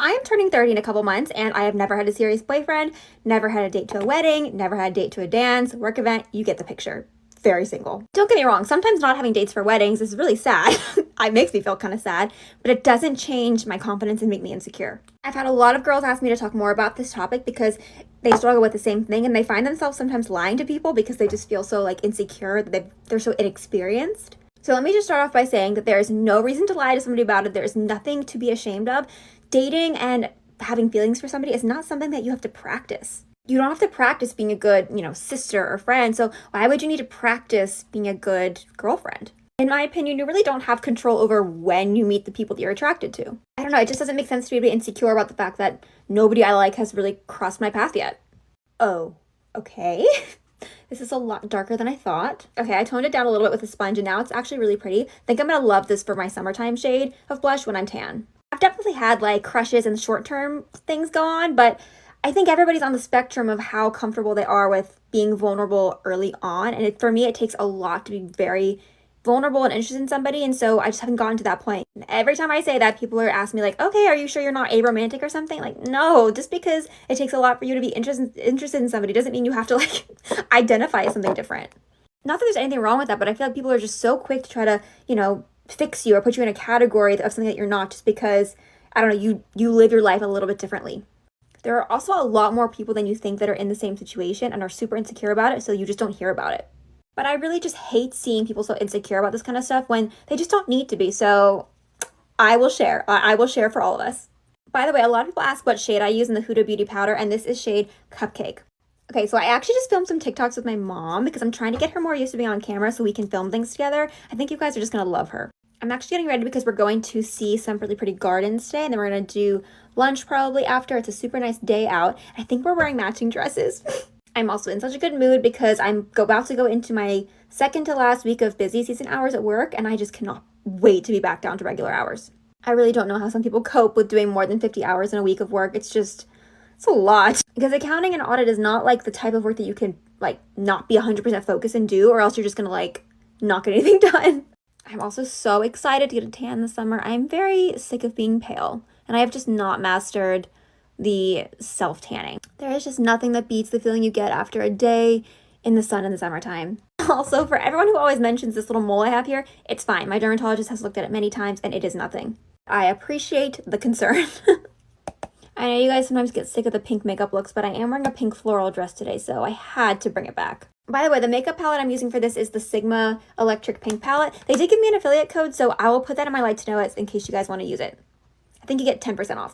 I am turning 30 in a couple months, and I have never had a serious boyfriend, never had a date to a wedding, never had a date to a dance, work event. You get the picture. Very single. Don't get me wrong, sometimes not having dates for weddings is really sad. It makes me feel kind of sad, but it doesn't change my confidence and make me insecure. I've had a lot of girls ask me to talk more about this topic because they struggle with the same thing, and they find themselves sometimes lying to people because they just feel so like insecure that they're so inexperienced. So let me just start off by saying that there is no reason to lie to somebody about it. There is nothing to be ashamed of. Dating and having feelings for somebody is not something that you have to practice. You don't have to practice being a good, sister or friend. So why would you need to practice being a good girlfriend? In my opinion, you really don't have control over when you meet the people that you're attracted to. I don't know. It just doesn't make sense to me to be insecure about the fact that nobody I like has really crossed my path yet. Oh, okay. This is a lot darker than I thought. Okay, I toned it down a little bit with a sponge, and now it's actually really pretty. I think I'm gonna love this for my summertime shade of blush when I'm tan. I've definitely had like crushes and short-term things go on, but I think everybody's on the spectrum of how comfortable they are with being vulnerable early on. And for me, it takes a lot to be very vulnerable and interested in somebody. And so I just haven't gotten to that point. And every time I say that, people are asking me like, okay, are you sure you're not aromantic or something? Like, no, just because it takes a lot for you to be interested in somebody doesn't mean you have to like identify as something different. Not that there's anything wrong with that, but I feel like people are just so quick to try to, fix you or put you in a category of something that you're not just because, I don't know, you live your life a little bit differently. There are also a lot more people than you think that are in the same situation and are super insecure about it, so you just don't hear about it. But I really just hate seeing people so insecure about this kind of stuff when they just don't need to be, so I will share. I will share for all of us. By the way, a lot of people ask what shade I use in the Huda Beauty powder, and this is shade Cupcake. Okay, so I actually just filmed some TikToks with my mom because I'm trying to get her more used to being on camera so we can film things together. I think you guys are just going to love her. I'm actually getting ready because we're going to see some really pretty gardens today, and then we're going to do lunch probably after. It's a super nice day out. I think we're wearing matching dresses. I'm also in such a good mood because I'm about to go into my second to last week of busy season hours at work, and I just cannot wait to be back down to regular hours. I really don't know how some people cope with doing more than 50 hours in a week of work. It's a lot. Because accounting and audit is not like the type of work that you can like not be 100% focused and do, or else you're just gonna like not get anything done. I'm also so excited to get a tan this summer. I'm very sick of being pale, and I have just not mastered the self-tanning. There is just nothing that beats the feeling you get after a day in the sun in the summertime. Also, for everyone who always mentions this little mole I have here, it's fine. My dermatologist has looked at it many times, and it is nothing. I appreciate the concern. I know you guys sometimes get sick of the pink makeup looks, but I am wearing a pink floral dress today, so I had to bring it back. By the way, the makeup palette I'm using for this is the Sigma Electric Pink palette. They did give me an affiliate code, so I will put that in my Like to Know It in case you guys want to use it. I think you get 10% off.